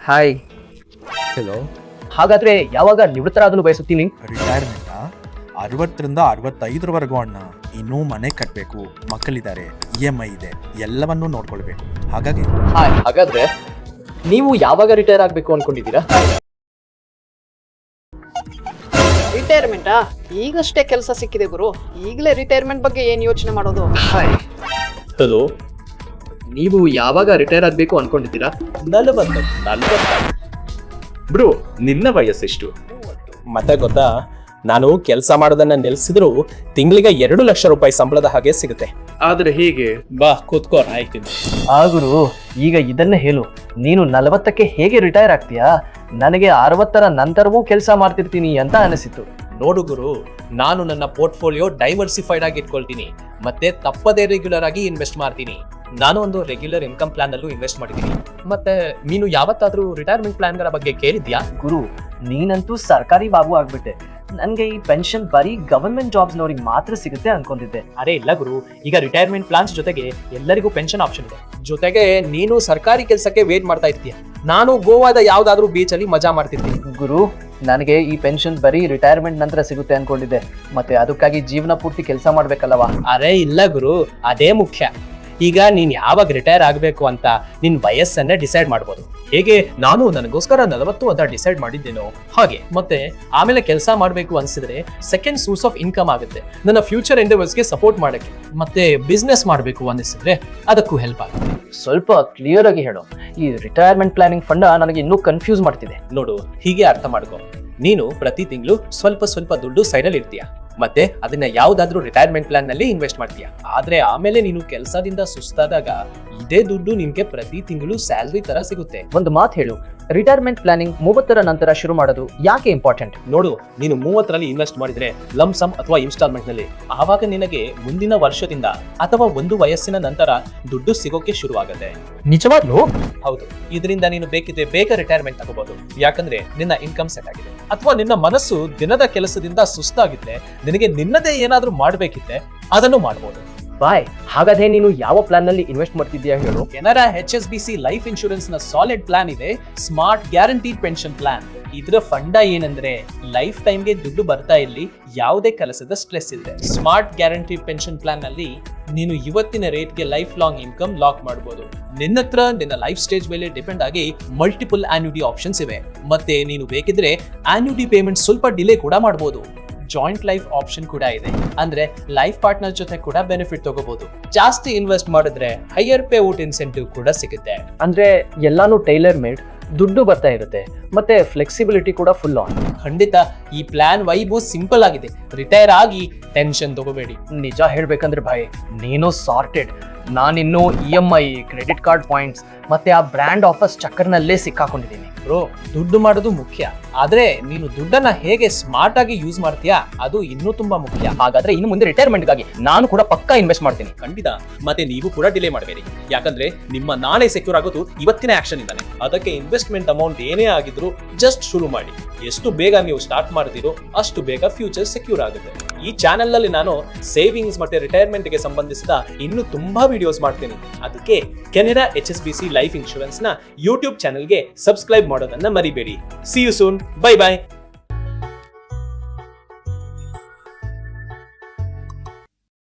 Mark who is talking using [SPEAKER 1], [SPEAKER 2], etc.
[SPEAKER 1] Hi.
[SPEAKER 2] Hello.
[SPEAKER 1] ಹಾಗಾದ್ರೆ ಯಾವಾಗ ನಿವೃತ್ತರಾಗಲು ಬಯಸುತ್ತೀನಿ?
[SPEAKER 2] Retirement 60ರಿಂದ 65ರವರೆಗೂ ಅಣ್ಣ. ಇನ್ನೂ ಮನೆ ಕಟ್ಟಬೇಕು, ಮಕ್ಕಳಿದ್ದಾರೆ, EMI ಇದೆ, ಎಲ್ಲವನ್ನೂ ನೋಡ್ಕೊಳ್ಬೇಕು. ಹಾಗಾಗಿ
[SPEAKER 1] ಹಾಗಾದ್ರೆ ನೀವು ಯಾವಾಗ ರಿಟೈರ್ ಆಗಬೇಕು ಅನ್ಕೊಂಡಿದ್ದೀರಾ?
[SPEAKER 3] ರಿಟೈರ್ಮೆಂಟಾ? ಈಗಷ್ಟೇ ಕೆಲಸ ಸಿಕ್ಕಿದೆ ಗುರು, ಈಗಲೇ ರಿಟೈರ್ಮೆಂಟ್ ಬಗ್ಗೆ ಏನು ಯೋಚನೆ ಮಾಡೋದು?
[SPEAKER 1] ಹಾಯ್. ಹಲೋ, ನೀವು ಯಾವಾಗ ರಿಟೈರ್ ಆಗಬೇಕು ಅನ್ಕೊಂಡಿದ್ದೀರಾ?
[SPEAKER 4] 40 ಬ್ರೋ, ನಿನ್ನ ವಯಸ್ಸೆಷ್ಟು?
[SPEAKER 5] ಮತ್ತೆ ಗೊತ್ತಾ, ನಾನು ಕೆಲಸ ಮಾಡೋದನ್ನ ನಿಲ್ಸಿದ್ರು ತಿಂಗಳಿಗೆ 2 ಲಕ್ಷ ರೂಪಾಯಿ ಸಂಬಳದ ಹಾಗೆ ಸಿಗುತ್ತೆ.
[SPEAKER 4] ಆದ್ರೆ ಹೇಗೆ?
[SPEAKER 5] ಬಾ ಕೂತ್ಕೋ, ಆಯ್ತಿದ್ದು.
[SPEAKER 1] ಗುರು, ಈಗ ಇದನ್ನೇ ಹೇಳು, ನೀನು 40ಕ್ಕೆ ಹೇಗೆ ರಿಟೈರ್ ಆಗ್ತೀಯಾ? ನನಗೆ 60ರ ನಂತರವೂ ಕೆಲಸ ಮಾಡ್ತಿರ್ತೀನಿ ಅಂತ ಅನಿಸಿತು.
[SPEAKER 5] ನೋಡು ಗುರು, ನಾನು ನನ್ನ ಪೋರ್ಟ್ಫೋಲಿಯೋ ಡೈವರ್ಸಿಫೈಡ್ ಆಗಿ ಇಟ್ಕೊಳ್ತೀನಿ, ಮತ್ತೆ ತಪ್ಪದೇ ರೆಗ್ಯುಲರ್ ಆಗಿ ಇನ್ವೆಸ್ಟ್ ಮಾಡ್ತೀನಿ. ನಾನು ಒಂದು ರೆಗ್ಯುಲರ್ ಇನ್ಕಮ್ ಪ್ಲಾನ್ ಅಲ್ಲೂ ಇನ್ವೆಸ್ಟ್ ಮಾಡಿದ್ದೀನಿ. ಮತ್ತೆ ನೀನು ಯಾವತ್ತಾದ್ರೂ ರಿಟೈರ್ಮೆಂಟ್ ಪ್ಲಾನ್ಗಳ ಬಗ್ಗೆ ಕೇಳಿದ್ಯಾ?
[SPEAKER 1] ಗುರು, ನೀನಂತೂ ಸರ್ಕಾರಿ ಬಾಬು ಆಗ್ಬಿಟ್ಟೆ. ನನ್ಗೆ ಈ ಪೆನ್ಷನ್ ಬರೀ ಗವರ್ಮೆಂಟ್ ಜಾಬ್ಸ್ನವ್ರಿಗೆ ಮಾತ್ರ ಸಿಗುತ್ತೆ ಅನ್ಕೊಂಡಿದ್ದೆ.
[SPEAKER 5] ಅರೆ ಇಲ್ಲ ಗುರು, ಈಗ ರಿಟೈರ್ಮೆಂಟ್ ಪ್ಲಾನ್ಸ್ ಜೊತೆಗೆ ಎಲ್ಲರಿಗೂ ಪೆನ್ಷನ್ ಆಪ್ಷನ್ ಇದೆ. ಜೊತೆಗೆ ನೀನು ಸರ್ಕಾರಿ ಕೆಲಸಕ್ಕೆ ವೇಟ್ ಮಾಡ್ತಾ ಇರ್ತೀಯ, ನಾನು ಗೋವಾದ ಯಾವ್ದಾದ್ರೂ ಬೀಚ್ ಅಲ್ಲಿ ಮಜಾ ಮಾಡ್ತಿರ್ತೀನಿ.
[SPEAKER 1] ಗುರು, ನನಗೆ ಈ ಪೆನ್ಷನ್ ಬರೀ ರಿಟೈರ್ಮೆಂಟ್ ನಂತರ ಸಿಗುತ್ತೆ ಅನ್ಕೊಂಡಿದ್ದೆ. ಮತ್ತೆ ಅದಕ್ಕಾಗಿ ಜೀವನ ಪೂರ್ತಿ ಕೆಲಸ ಮಾಡ್ಬೇಕಲ್ಲವಾ?
[SPEAKER 5] ಅರೆ ಇಲ್ಲ ಗುರು, ಅದೇ ಮುಖ್ಯ. ಈಗ ನೀನ್ ಯಾವಾಗ ರಿಟೈರ್ ಆಗ್ಬೇಕು ಅಂತ ನಿನ್ ವಯಸ್ಸನ್ನೇ ಡಿಸೈಡ್ ಮಾಡ್ಬೋದು. ಹೇಗೆ ನಾನು ನನಗೋಸ್ಕರ 40 ಅಂತ ಡಿಸೈಡ್ ಮಾಡಿದ್ದೇನೋ ಹಾಗೆ. ಮತ್ತೆ ಆಮೇಲೆ ಕೆಲಸ ಮಾಡ್ಬೇಕು ಅನ್ಸಿದ್ರೆ ಸೆಕೆಂಡ್ ಸೋರ್ಸ್ ಆಫ್ ಇನ್ಕಮ್ ಆಗುತ್ತೆ, ನನ್ನ ಫ್ಯೂಚರ್ ಎಂಡೆವರ್ಸ್ಗೆ ಸಪೋರ್ಟ್ ಮಾಡಕ್ಕೆ. ಮತ್ತೆ ಬಿಸ್ನೆಸ್ ಮಾಡ್ಬೇಕು ಅನಿಸಿದ್ರೆ ಅದಕ್ಕೂ ಹೆಲ್ಪ್ ಆಗುತ್ತೆ.
[SPEAKER 1] ಸ್ವಲ್ಪ ಕ್ಲಿಯರ್ ಆಗಿ ಹೇಳು, ಈ ರಿಟೈರ್ಮೆಂಟ್ ಪ್ಲಾನಿಂಗ್ ಫಂಡ ನನಗೆ ಇನ್ನೂ ಕನ್ಫ್ಯೂಸ್ ಮಾಡ್ತಿದೆ.
[SPEAKER 5] ನೋಡು, ಹೀಗೆ ಅರ್ಥ ಮಾಡ್ಕೊ. ನೀನು ಪ್ರತಿ ತಿಂಗಳು ಸ್ವಲ್ಪ ದುಡ್ಡು ಸೈಡಲ್ಲಿ ಇರ್ತೀಯ, ಮತ್ತೆ ಅದನ್ನ ಯಾವ್ದಾದ್ರೂ ರಿಟೈರ್ಮೆಂಟ್ ಪ್ಲಾನ್ ನಲ್ಲಿ ಇನ್ವೆಸ್ಟ್ ಮಾಡ್ತೀಯ. ಆದ್ರೆ ಆಮೇಲೆ ನೀನು ಕೆಲಸದಿಂದ ಸುಸ್ತಾದಾಗ ಇದೇ ದುಡ್ಡು ನಿಮ್ಗೆ ಪ್ರತಿ ತಿಂಗಳು ಸ್ಯಾಲರಿ ತರ ಸಿಗುತ್ತೆ.
[SPEAKER 1] ಒಂದು ಮಾತು ಹೇಳು, ರಿಟೈರ್ಮೆಂಟ್ ಪ್ಲಾನಿಂಗ್ 30ರ ನಂತರ ಶುರು ಮಾಡೋದು ಯಾಕೆ ಇಂಪಾರ್ಟೆಂಟ್?
[SPEAKER 5] ನೋಡು, ನೀನು 30ರಲ್ಲಿ ಇನ್ವೆಸ್ಟ್ ಮಾಡಿದ್ರೆ ಲಂಪ್ ಸಮ್ ಅಥವಾ ಇನ್ಸ್ಟಾಲ್ಮೆಂಟ್ ನಲ್ಲಿ, ಆವಾಗ ನಿನಗೆ ಮುಂದಿನ ವರ್ಷದಿಂದ ಅಥವಾ ಒಂದು ವಯಸ್ಸಿನ ನಂತರ ದುಡ್ಡು ಸಿಗೋಕೆ ಶುರು ಆಗುತ್ತೆ.
[SPEAKER 1] ನಿಜವಾಗ್ಲೂ?
[SPEAKER 5] ಹೌದು. ಇದರಿಂದ ನೀನು ಬೇಕಿದ್ರೆ ಬೇಗ ರಿಟೈರ್ಮೆಂಟ್ ತಗೋಬಹುದು, ಯಾಕಂದ್ರೆ ನಿನ್ನ ಇನ್ಕಮ್ ಸೆಟ್ ಆಗಿದೆ. ಅಥವಾ ನಿನ್ನ ಮನಸ್ಸು ದಿನದ ಕೆಲಸದಿಂದ ಸುಸ್ತಾಗಿದ್ರೆ, ನಿನಗೆ ನಿನ್ನದೇ ಏನಾದ್ರೂ ಮಾಡ್ಬೇಕಿದ್ರೆ ಅದನ್ನು ಮಾಡಬಹುದು.
[SPEAKER 1] ಬಾಯ್, ಹಾಗಾದ್ರೆ ನೀನು ಯಾವ ಪ್ಲಾನ್ ನಲ್ಲಿ ಇನ್ವೆಸ್ಟ್ ಮಾಡ್ತಿದ್ಯಾ ಹೇಳು?
[SPEAKER 5] ಕೆನರಾ HSBC ಲೈಫ್ ಇನ್ಶೂರೆನ್ಸ್ ನ ಸಾಲಿಡ್ ಪ್ಲಾನ್ ಇದೆ, ಸ್ಮಾರ್ಟ್ ಗ್ಯಾರಂಟಿಡ್ ಪೆನ್ಷನ್ ಪ್ಲಾನ್. ಇದರ ಫಂಡ ಏನಂದ್ರೆ ಲೈಫ್ ಟೈಮ್ಗೆ ದುಡ್ಡು ಬರ್ತಾ ಇಲ್ಲಿ, ಯಾವುದೇ ಕೆಲಸದ ಸ್ಟ್ರೆಸ್ ಇದೆ. ಸ್ಮಾರ್ಟ್ ಗ್ಯಾರಂಟಿಡ್ ಪೆನ್ಷನ್ ಪ್ಲಾನ್ ನಲ್ಲಿ ನೀನು ಇವತ್ತಿನ ರೇಟ್ಗೆ ಲೈಫ್ ಲಾಂಗ್ ಇನ್ಕಮ್ ಲಾಕ್ ಮಾಡಬಹುದು. ನಿನ್ನತ್ರ ನಿನ್ನ ಲೈಫ್ ಸ್ಟೇಜ್ ಮೇಲೆ ಡಿಪೆಂಡ್ ಆಗಿ ಮಲ್ಟಿಪಲ್ ಆನ್ಯುಟಿ ಆಪ್ಷನ್ಸ್ ಇವೆ. ಮತ್ತೆ ನೀನು ಬೇಕಿದ್ರೆ ಆನ್ಯುಟಿ ಪೇಮೆಂಟ್ ಸ್ವಲ್ಪ ಡಿಲೇ ಕೂಡ ಮಾಡಬಹುದು. ಜಾಯಿಂಟ್ ಲೈಫ್ ಆಪ್ಷನ್ ಕೂಡ ಇದೆ, ಅಂದ್ರೆ ಲೈಫ್ ಪಾರ್ಟ್ನರ್ ಜೊತೆ ಕೂಡ ಬೆನಿಫಿಟ್ ತಗೋಬಹುದು. ಜಾಸ್ತಿ ಇನ್ವೆಸ್ಟ್ ಮಾಡಿದ್ರೆ ಹೈಯರ್ ಪೇ ಔಟ್ ಇನ್ಸೆಂಟಿವ್ ಕೂಡ ಸಿಗುತ್ತೆ.
[SPEAKER 1] ಅಂದ್ರೆ ಎಲ್ಲಾನು ಟೈಲರ್ ಮೇಡ್, ದುಡ್ಡು ಬರ್ತಾ ಇರುತ್ತೆ, ಮತ್ತೆ ಫ್ಲೆಕ್ಸಿಬಿಲಿಟಿ ಕೂಡ ಫುಲ್ ಆನ್.
[SPEAKER 5] ಖಂಡಿತ ಈ ಪ್ಲಾನ್ ವೈಬು ಸಿಂಪಲ್ ಆಗಿದೆ. ರಿಟೈರ್ ಆಗಿ ಟೆನ್ಷನ್ ತಗೋಬೇಡಿ.
[SPEAKER 1] ನಿಜ ಹೇಳ್ಬೇಕಂದ್ರೆ ಭಾಯ್, ನೀನು ಸಾರ್ಟೆಡ್. ನಾನಿನ್ನು EMI, ಕ್ರೆಡಿಟ್ ಕಾರ್ಡ್ ಪಾಯಿಂಟ್ಸ್ ಮತ್ತೆ ಆ ಬ್ರ್ಯಾಂಡ್ ಆಫರ್ಸ್ ಚಕ್ಕರ್ನಲ್ಲೇ ಸಿಕ್ಕಾಕೊಂಡಿದ್ದೀನಿ.
[SPEAKER 5] ಬ್ರೋ, ದುಡ್ಡು ಮಾಡೋದು ಮುಖ್ಯ, ಆದ್ರೆ ನೀನು ದುಡ್ಡನ್ನ ಹೇಗೆ ಸ್ಮಾರ್ಟ್ ಆಗಿ ಯೂಸ್ ಮಾಡ್ತೀಯಾ ಅದು ಇನ್ನೂ ತುಂಬಾ ಮುಖ್ಯ.
[SPEAKER 1] ಹಾಗಾದ್ರೆ ಇನ್ನು ಮುಂದೆ ರಿಟೈರ್ಮೆಂಟ್ಗಾಗಿ ನಾನು ಕೂಡ ಪಕ್ಕಾ ಇನ್ವೆಸ್ಟ್ ಮಾಡ್ತೀನಿ.
[SPEAKER 5] ಖಂಡಿತ. ಮತ್ತೆ ನೀವು ಕೂಡ ಡಿಲೇ ಮಾಡಬೇಡಿ, ಯಾಕಂದ್ರೆ ನಿಮ್ಮ ನಾಳೆ ಸೆಕ್ಯೂರ್ ಆಗೋದು ಇವತ್ತಿನ ಆಕ್ಷನ್ ಇಂದಾನೆ. ಅದಕ್ಕೆ ಇನ್ವೆಸ್ಟ್ಮೆಂಟ್ ಅಮೌಂಟ್ ಏನೇ ಆಗಿದ್ರು ಜಸ್ಟ್ ಶುರು ಮಾಡಿ. ಎಷ್ಟು ಬೇಗ ನೀವು ಸ್ಟಾರ್ಟ್ ಮಾಡ್ತೀರೋ ಅಷ್ಟು ಬೇಗ ಫ್ಯೂಚರ್ ಸೆಕ್ಯೂರ್ ಆಗುತ್ತೆ. ಈ ಚಾನೆಲ್ ನಲ್ಲಿ ನಾನು ಸೇವಿಂಗ್ಸ್ ಮತ್ತೆ ರಿಟೈರ್ಮೆಂಟ್ ಗೆ ಸಂಬಂಧಿಸಿದ ಇನ್ನೂ ತುಂಬಾ ವಿಡಿಯೋಸ್ ಮಾಡ್ತೀನಿ. ಅದಕ್ಕೆ ಕೆನರಾ HSBC ಲೈಫ್ ಇನ್ಶೂರೆನ್ಸ್ ನ ಯೂಟ್ಯೂಬ್ ಚಾನೆಲ್ಗೆ ಸಬ್ಸ್ಕ್ರೈಬ್ ಮಾಡೋದನ್ನ ಮರಿಬೇಡಿ. See you soon. Bye by.